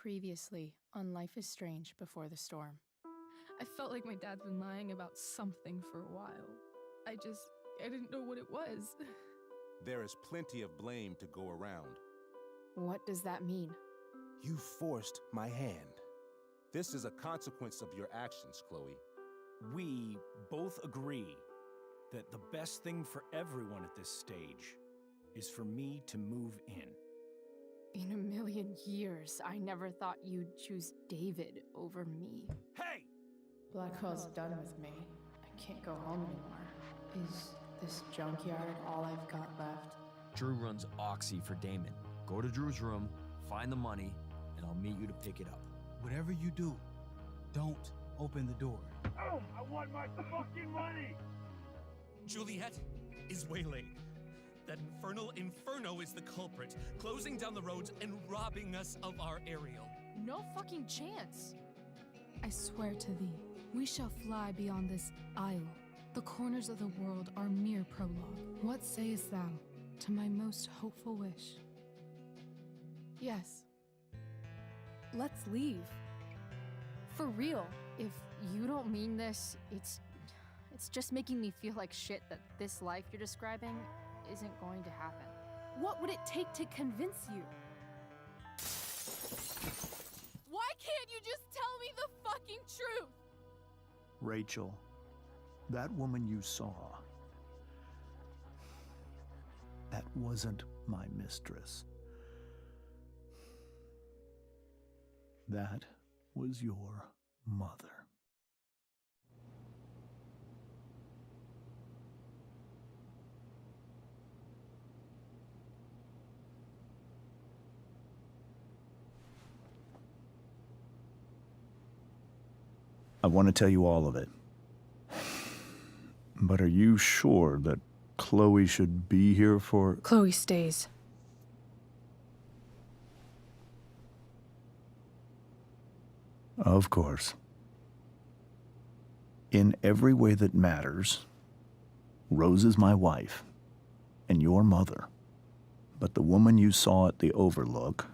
Previously on Life is Strange Before the Storm. I felt like my dad's been lying about something for a while. I didn't know what it was. There is plenty of blame to go around. What does that mean? You forced my hand. This is a consequence of your actions, Chloe. We both agree that the best thing for everyone at this stage is for me to move in. In a million years, I never thought you'd choose David over me. Hey! Blackwell's done with me. I can't go home anymore. Is this junkyard all I've got left? Drew runs Oxy for Damon. Go to Drew's room, find the money, and I'll meet you to pick it up. Whatever you do, don't open the door. Oh, I want my fucking money! Juliet is waylaid. That infernal Inferno is the culprit, closing down the roads and robbing us of our aerial. No fucking chance. I swear to thee, we shall fly beyond this isle. The corners of the world are mere prologue. What sayest thou to my most hopeful wish? Yes. Let's leave. For real. If you don't mean this, it's just making me feel like shit that this life you're describing isn't going to happen. What would it take to convince you? Why can't you just tell me the fucking truth? Rachel, that woman you saw, that wasn't my mistress. That was your mother. I want to tell you all of it. But are you sure that Chloe should be here for... Chloe stays. Of course. In every way that matters, Rose is my wife and your mother. But the woman you saw at the Overlook,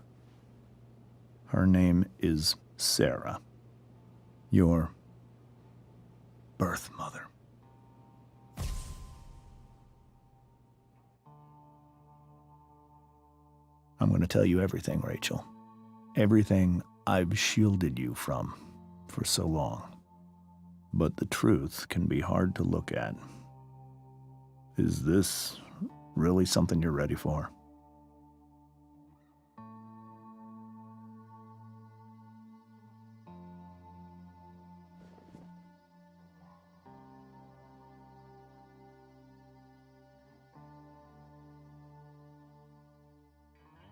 her name is Sarah. Your birth mother. I'm going to tell you everything, Rachel. Everything I've shielded you from for so long. But the truth can be hard to look at. Is this really something you're ready for?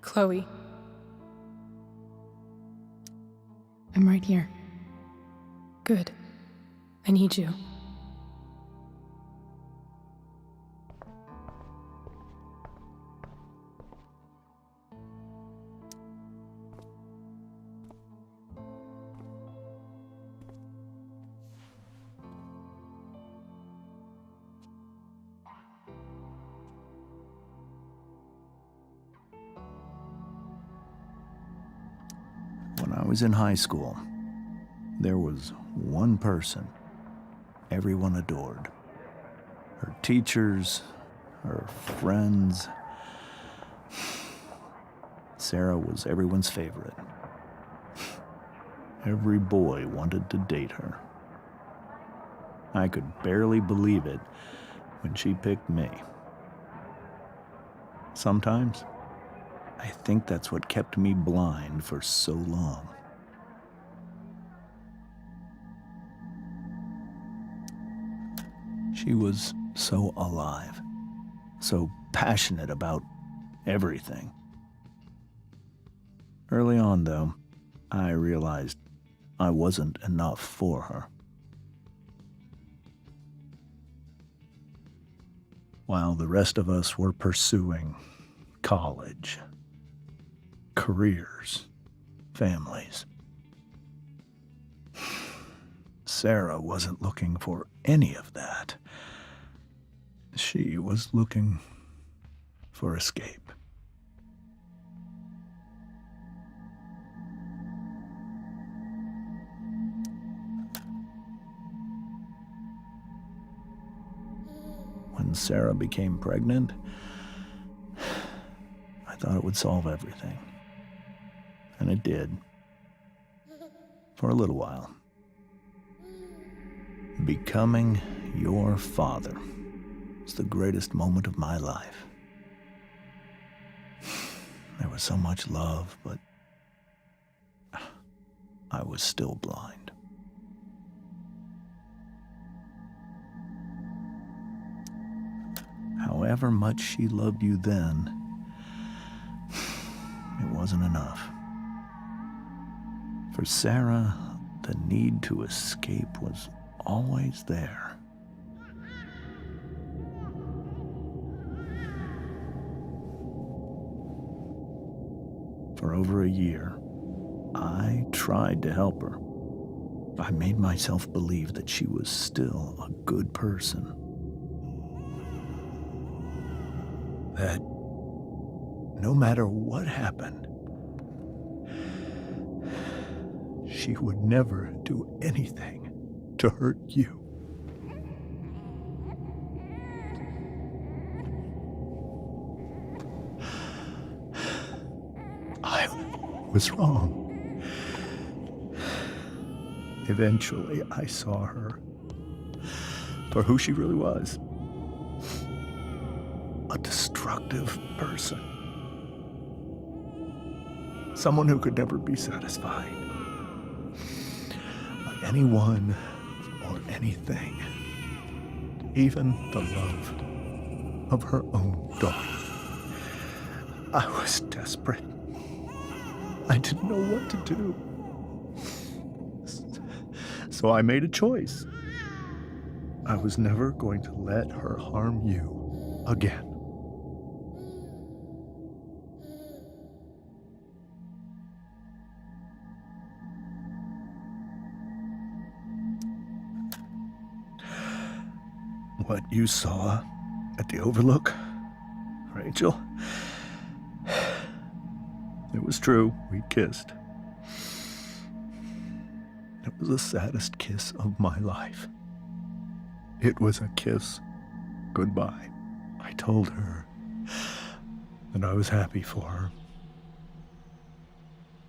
Chloe. I'm right here. Good. I need you. When I was in high school, there was one person everyone adored. Her teachers, her friends. Sarah was everyone's favorite. Every boy wanted to date her. I could barely believe it when she picked me. Sometimes, I think that's what kept me blind for so long. She was so alive, so passionate about everything. Early on, though, I realized I wasn't enough for her. While the rest of us were pursuing college, careers, families, Sarah wasn't looking for any of that. She was looking for escape. when Sarah became pregnant, I thought it would solve everything. And it did. For a little while. Becoming your father was the greatest moment of my life. There was so much love, but I was still blind. However much she loved you then, it wasn't enough. For Sarah, the need to escape was always there. For over a year, I tried to help her. I made myself believe that she was still a good person. That no matter what happened, she would never do anything to hurt you. I was wrong. Eventually, I saw her for who she really was. A destructive person. Someone who could never be satisfied by anyone or anything, even the love of her own daughter. I was desperate. I didn't know what to do. So I made a choice. I was never going to let her harm you again. What you saw at the Overlook, Rachel, it was true. We kissed. It was the saddest kiss of my life. It was a kiss goodbye. I told her that I was happy for her,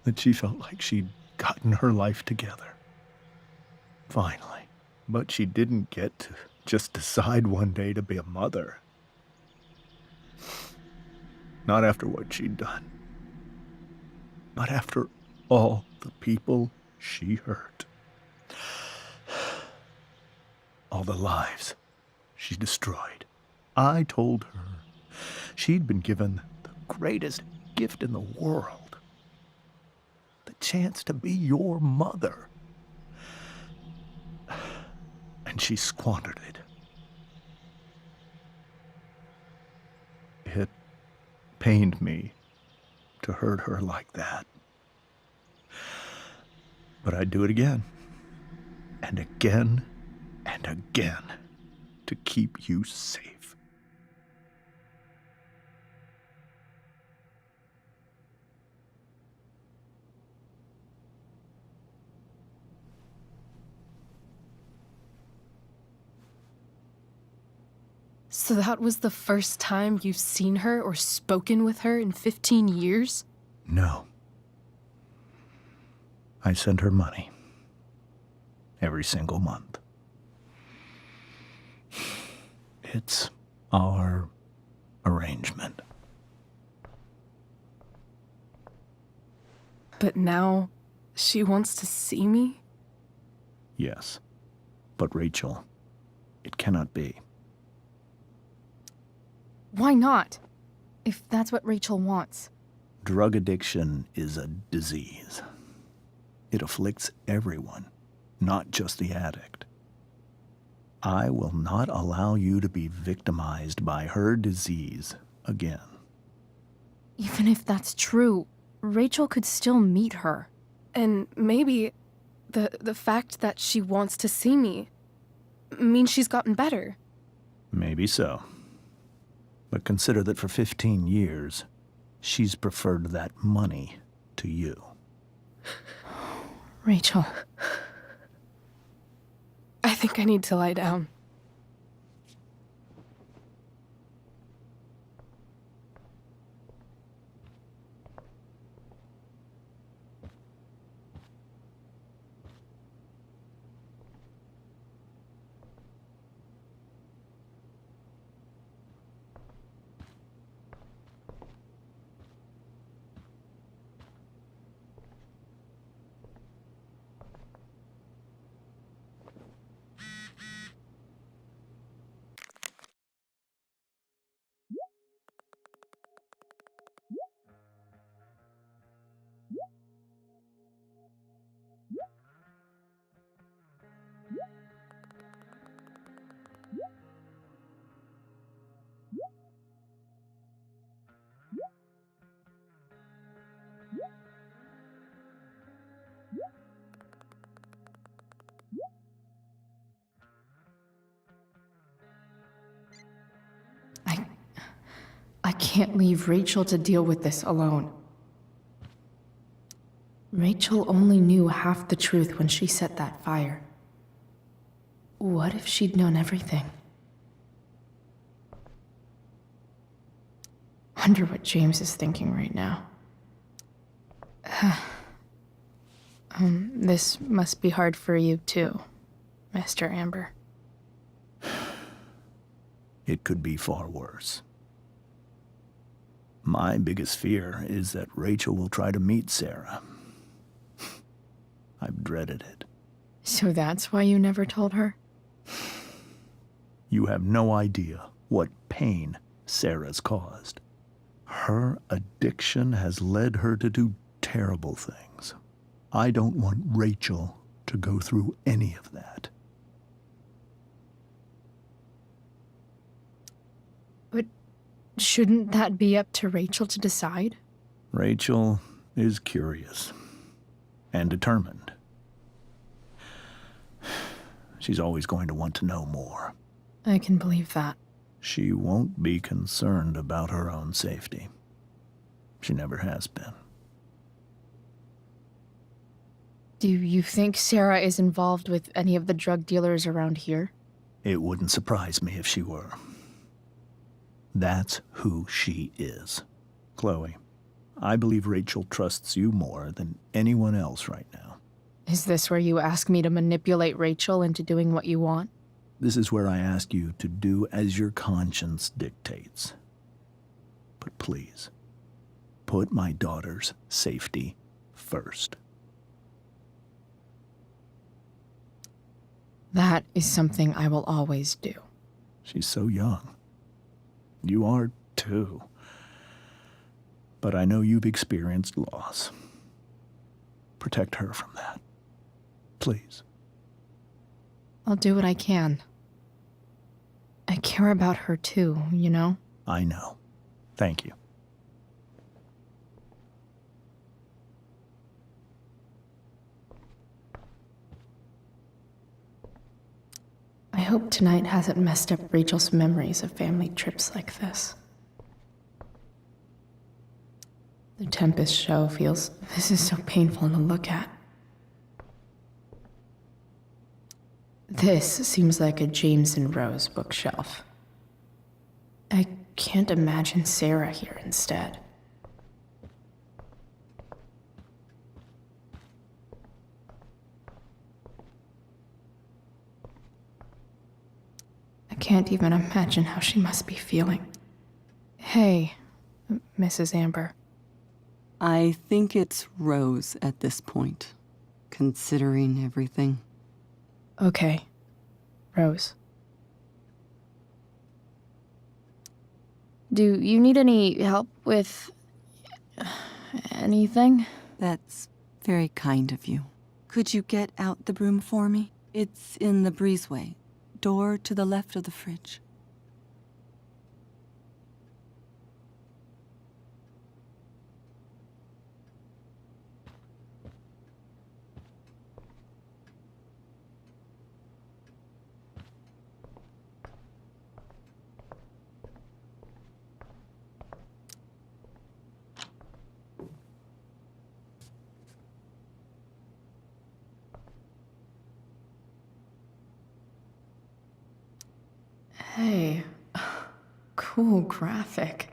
that she felt like she'd gotten her life together. Finally. But she didn't get to just decide one day to be a mother. Not after what she'd done. Not after all the people she hurt. All the lives she destroyed. I told her she'd been given the greatest gift in the world. The chance to be your mother. And she squandered it. It pained me to hurt her like that. But I'd do it again, and again, and again, to keep you safe. So that was the first time you've seen her or spoken with her in 15 years? No. I sent her money. Every single month. It's our arrangement. But now, she wants to see me? Yes. But Rachel, it cannot be. Why not? If that's what Rachel wants. Drug addiction is a disease. It afflicts everyone, not just the addict. I will not allow you to be victimized by her disease again. Even if that's true, Rachel could still meet her. And maybe the fact that she wants to see me means she's gotten better. Maybe so. But consider that for 15 years, she's preferred that money to you. Rachel. I think I need to lie down. can't leave Rachel to deal with this alone. Rachel only knew half the truth when she set that fire. What if she'd known everything? Wonder what James is thinking right now. This must be hard for you too, Mr. Amber. It could be far worse. My biggest fear is that Rachel will try to meet Sarah. I've dreaded it. So that's why you never told her? You have no idea what pain Sarah's caused. Her addiction has led her to do terrible things. I don't want Rachel to go through any of that. But shouldn't that be up to Rachel to decide? Rachel is curious and determined. She's always going to want to know more. I can believe that. She won't be concerned about her own safety. She never has been. Do you think Sarah is involved with any of the drug dealers around here? It wouldn't surprise me if she were. That's who she is. Chloe, I believe Rachel trusts you more than anyone else right now. Is this where you ask me to manipulate Rachel into doing what you want? This is where I ask you to do as your conscience dictates. But please, put my daughter's safety first. That is something I will always do. She's so young. You are too. But I know you've experienced loss. Protect her from that. Please. I'll do what I can. I care about her too, you know? I know. Thank you. I hope tonight hasn't messed up Rachel's memories of family trips like this. The Tempest show feels... This is so painful to look at. This seems like a James and Rose bookshelf. I can't imagine Sarah here instead. I can't even imagine how she must be feeling. Hey, Mrs. Amber. I think it's Rose at this point, considering everything. Okay, Rose. Do you need any help with... anything? That's very kind of you. Could you get out the broom for me? It's in the breezeway. Door to the left of the fridge. Hey, cool graphic.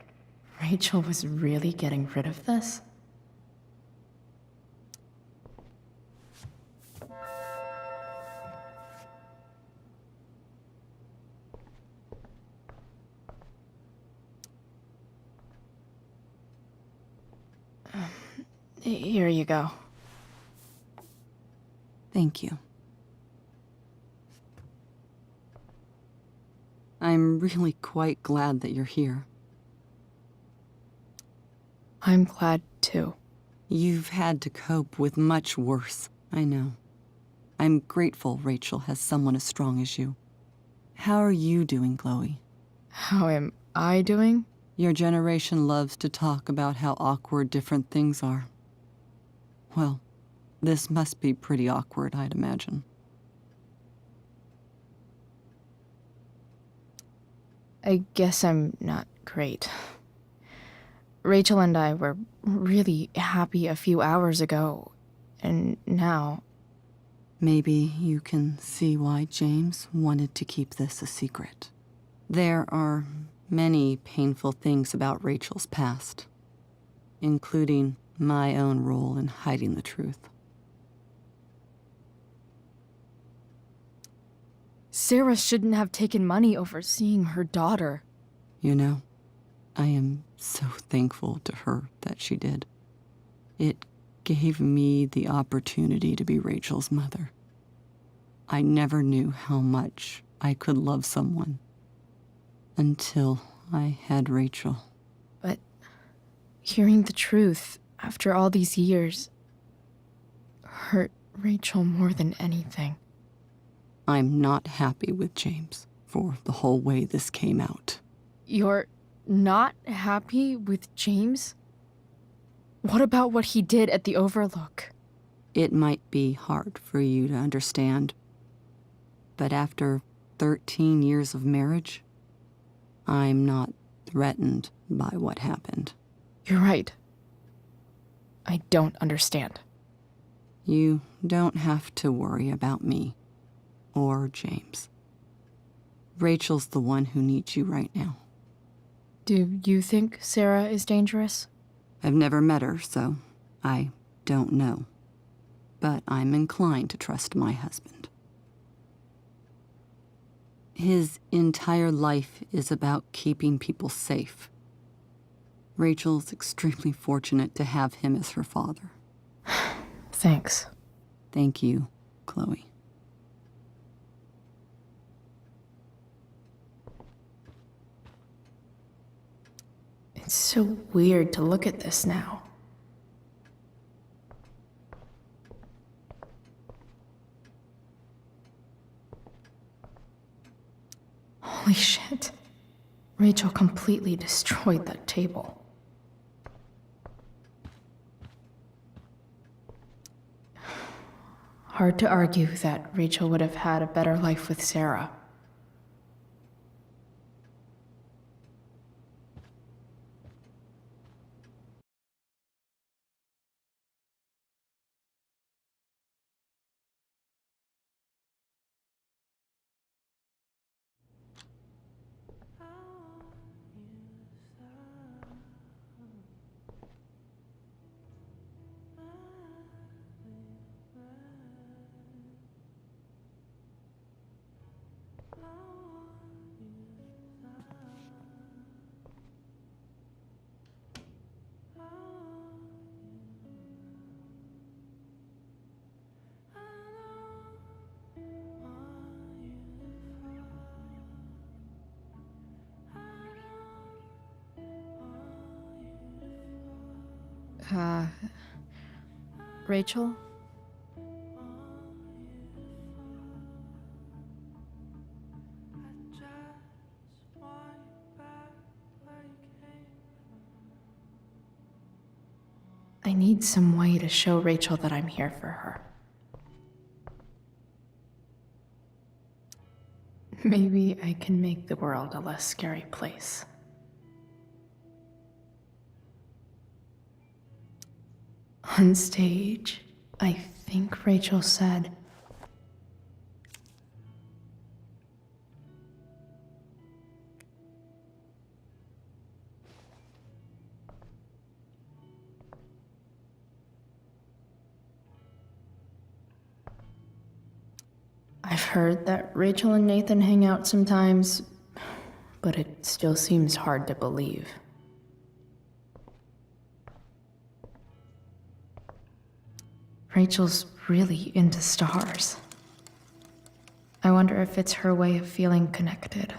Rachel was really getting rid of this? Here you go. Thank you. I'm really quite glad that you're here. I'm glad too. You've had to cope with much worse, I know. I'm grateful Rachel has someone as strong as you. How are you doing, Chloe? How am I doing? Your generation loves to talk about how awkward different things are. Well, this must be pretty awkward, I'd imagine. I guess I'm not great. Rachel and I were really happy a few hours ago, and now... Maybe you can see why James wanted to keep this a secret. There are many painful things about Rachel's past, including my own role in hiding the truth. Sarah shouldn't have taken money over seeing her daughter. You know, I am so thankful to her that she did. It gave me the opportunity to be Rachel's mother. I never knew how much I could love someone until I had Rachel. But hearing the truth after all these years hurt Rachel more than anything. I'm not happy with James for the whole way this came out. You're not happy with James? What about what he did at the Overlook? It might be hard for you to understand, but after 13 years of marriage, I'm not threatened by what happened. You're right. I don't understand. You don't have to worry about me or James. Rachel's the one who needs you right now. Do you think Sarah is dangerous? I've never met her, so I don't know. But I'm inclined to trust my husband. His entire life is about keeping people safe. Rachel's extremely fortunate to have him as her father. Thanks. Thank you, Chloe. It's so weird to look at this now. Holy shit. Rachel completely destroyed that table. Hard to argue that Rachel would have had a better life with Sarah. Rachel? I need some way to show Rachel that I'm here for her. Maybe I can make the world a less scary place. On stage, I think Rachel said, I've heard that Rachel and Nathan hang out sometimes, but it still seems hard to believe. Rachel's really into stars. I wonder if it's her way of feeling connected.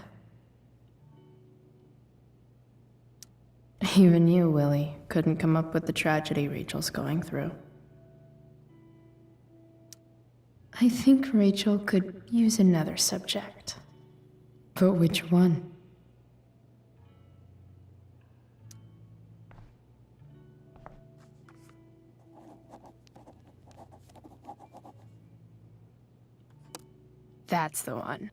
Even you, Willie, couldn't come up with the tragedy Rachel's going through. I think Rachel could use another subject. But which one? That's the one.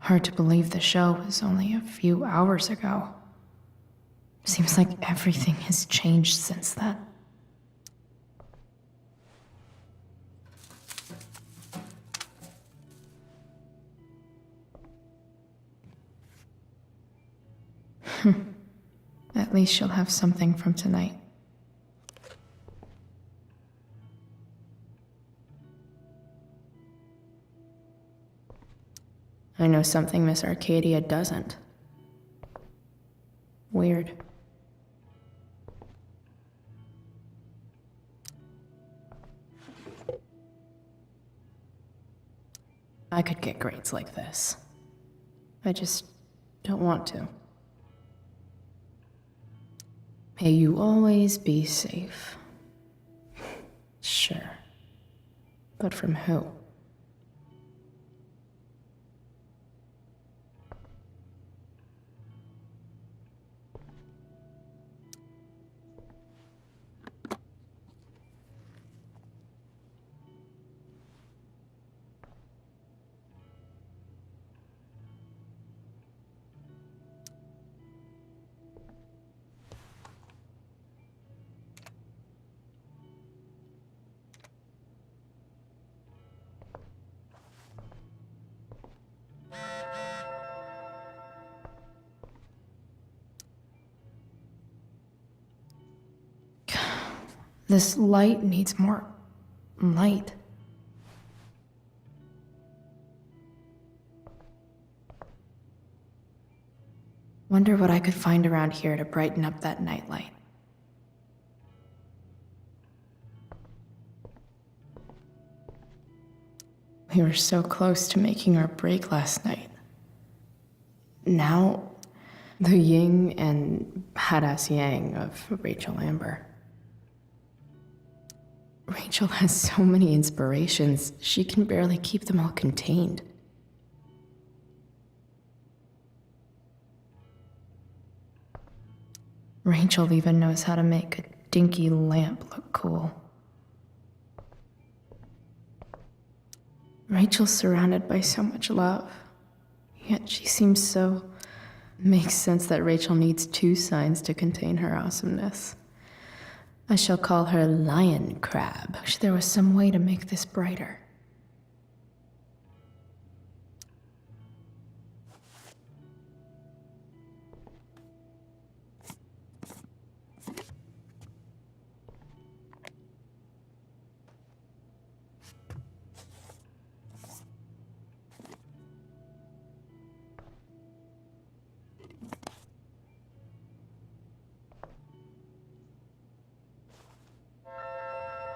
Hard to believe the show was only a few hours ago. Seems like everything has changed since then. At least she'll have something from tonight. I know something Miss Arcadia doesn't. Weird. I could get grades like this. I just don't want to. May you always be safe. Sure. But from who? This light needs more light. Wonder what I could find around here to brighten up that nightlight. We were so close to making our break last night. Now, the yin and badass yang of Rachel Amber. Rachel has so many inspirations, she can barely keep them all contained. Rachel even knows how to make a dinky lamp look cool. Rachel's surrounded by so much love, yet she seems so... Makes sense that Rachel needs two signs to contain her awesomeness. I shall call her Lion Crab. Wish there was some way to make this brighter.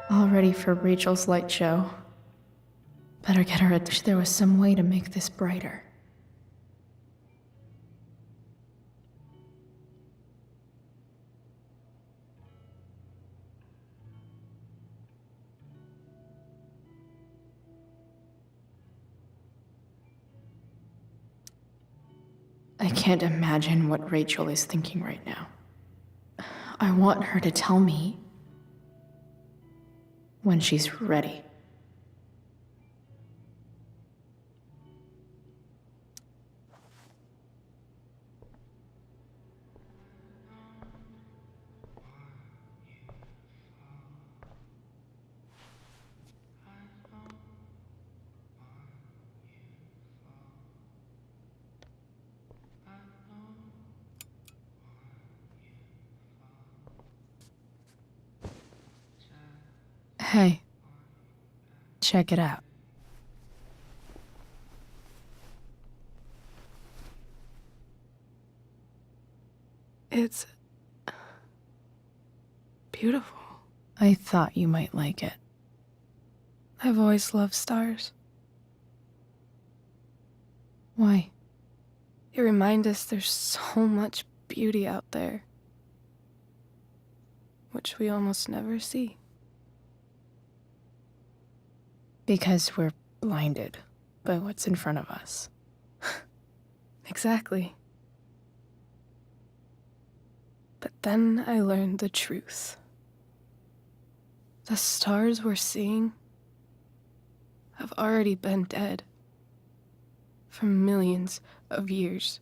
All ready for Rachel's light show. Better get her wish there was some way to make this brighter. I can't imagine what Rachel is thinking right now. I want her to tell me when she's ready. Hey, check it out. It's beautiful. I thought you might like it. I've always loved stars. Why? They remind us there's so much beauty out there, which we almost never see. Because we're blinded by what's in front of us. Exactly. But then I learned the truth. The stars we're seeing have already been dead for millions of years.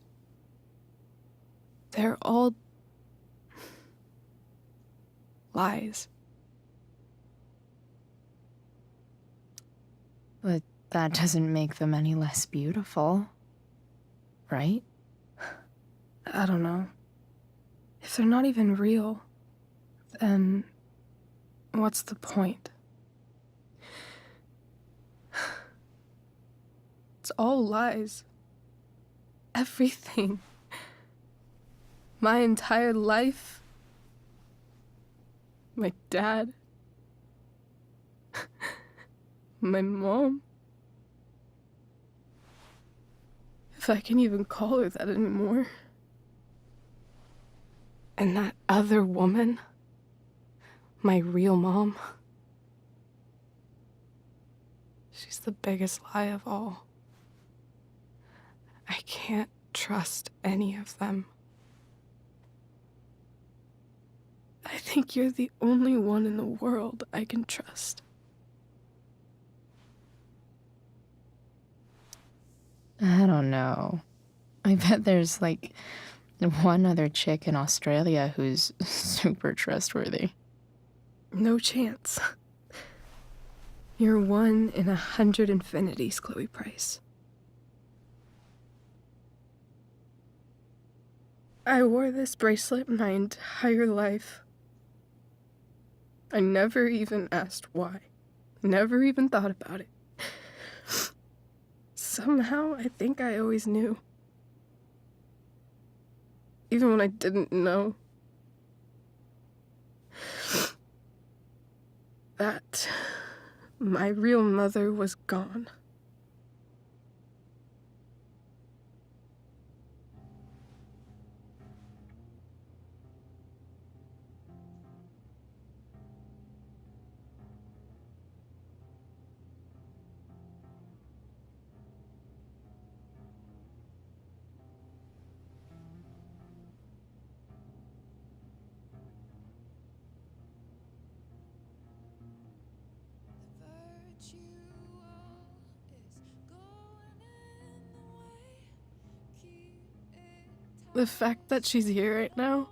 They're all lies. But that doesn't make them any less beautiful, right? I don't know. If they're not even real, then what's the point? It's all lies. Everything. My entire life. My dad. My mom. If I can even call her that anymore. And that other woman. My real mom. She's the biggest lie of all. I can't trust any of them. I think you're the only one in the world I can trust. I don't know. I bet there's like one other chick in Australia who's super trustworthy. No chance. You're 1 in 100 infinities, Chloe Price. I wore this bracelet my entire life. I never even asked why. Never even thought about it. Somehow, I think I always knew. Even when I didn't know. That my real mother was gone. The fact that she's here right now,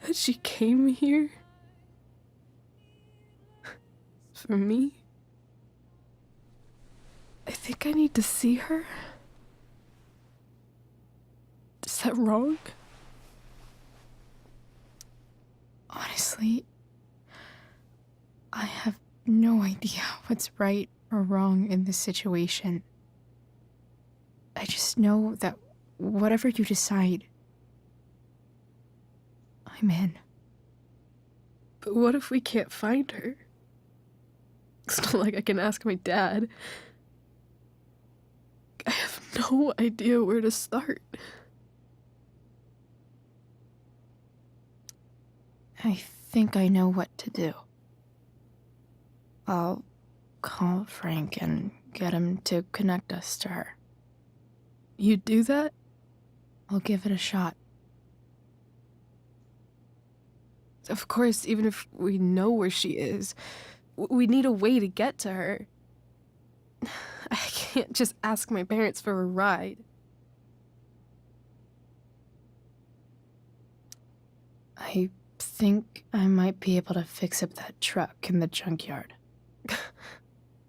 that she came here for me, I think I need to see her. Is that wrong? Honestly, I have no idea what's right or wrong in this situation. I just know that whatever you decide, I'm in. But what if we can't find her? It's not like I can ask my dad. I have no idea where to start. I think I know what to do. I'll call Frank and get him to connect us to her. You'd do that? I'll give it a shot. Of course, even if we know where she is, we need a way to get to her. I can't just ask my parents for a ride. I think I might be able to fix up that truck in the junkyard.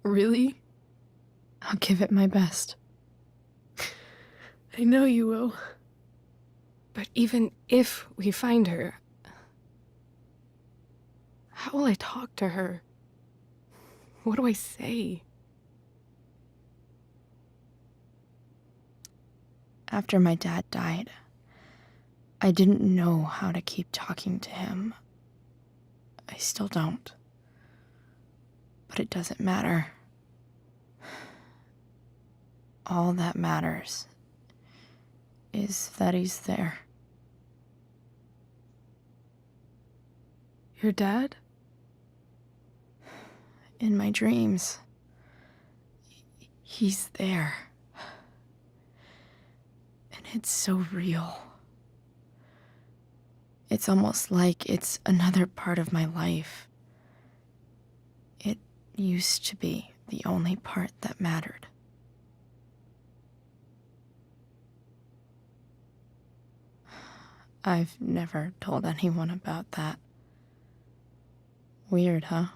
Really? I'll give it my best. I know you will. But even if we find her, how will I talk to her? What do I say? After my dad died, I didn't know how to keep talking to him. I still don't. But it doesn't matter. All that matters is that he's there. Your dad? In my dreams, he's there. And it's so real. It's almost like it's another part of my life. It used to be the only part that mattered. I've never told anyone about that. Weird, huh?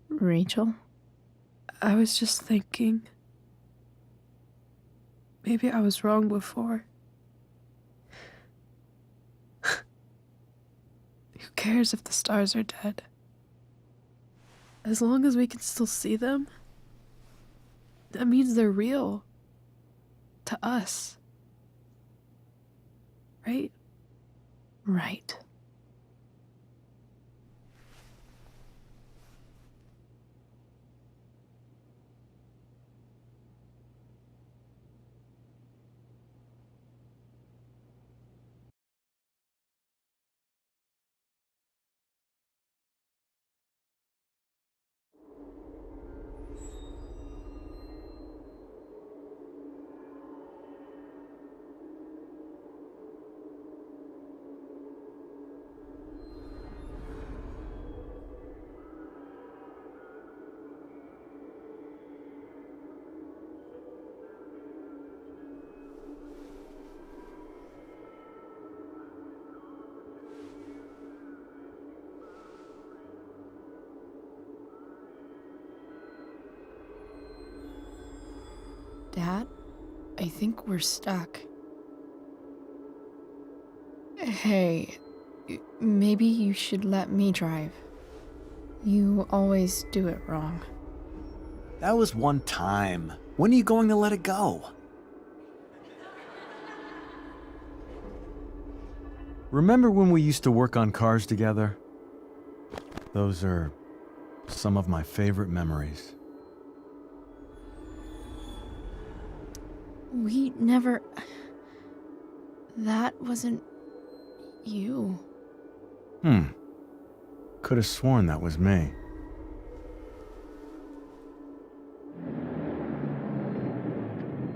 Rachel? I was just thinking. Maybe I was wrong before. Who cares if the stars are dead? As long as we can still see them, that means they're real. To us. Right? Right. Dad, I think we're stuck. Hey, maybe you should let me drive. You always do it wrong. That was one time. When are you going to let it go? Remember when we used to work on cars together? Those are some of my favorite memories. We never... That wasn't... you. Could have sworn that was me.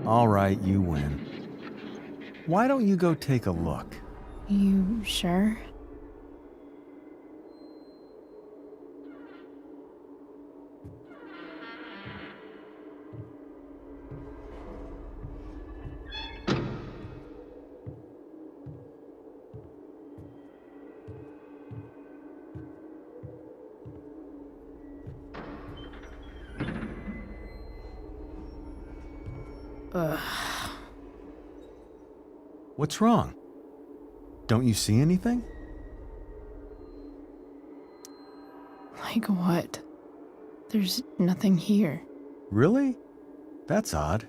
All right, you win. Why don't you go take a look? You sure? What's wrong? Don't you see anything? Like what? There's nothing here. Really? That's odd.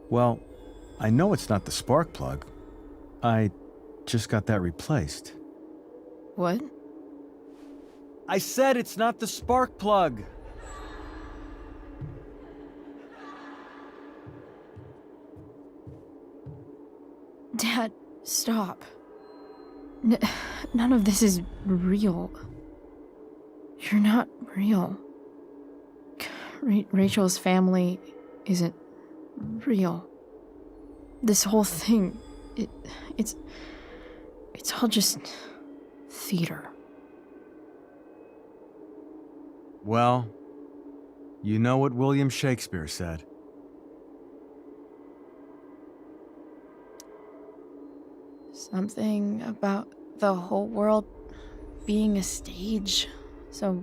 Well, I know it's not the spark plug. I just got that replaced. What? I said it's not the spark plug! Dad, stop. None of this is real. You're not real. Rachel's family isn't real. This whole thing, it's all just theater. Well, you know what William Shakespeare said. Something about the whole world being a stage, so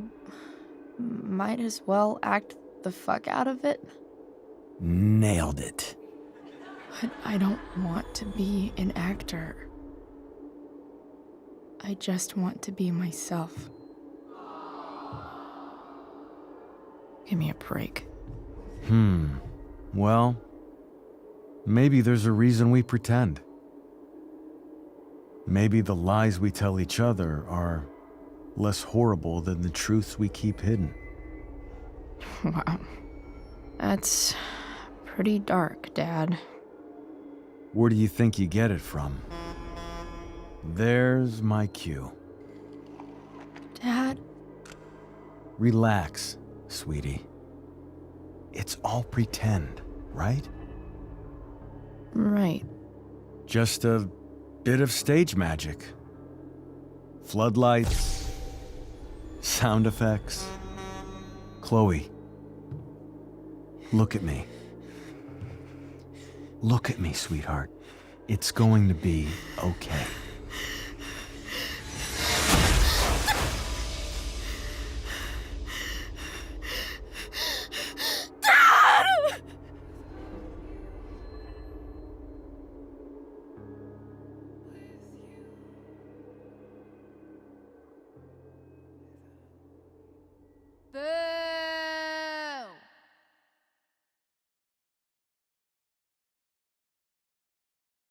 might as well act the fuck out of it. Nailed it. But I don't want to be an actor. I just want to be myself. Give me a break. Well, maybe there's a reason we pretend. Maybe the lies we tell each other are less horrible than the truths we keep hidden. Wow. That's pretty dark, Dad. Where do you think you get it from? There's my cue. Dad? Relax, sweetie. It's all pretend, right? Right. Just a bit of stage magic. Floodlights, sound effects. Chloe, look at me. Look at me, sweetheart. It's going to be okay.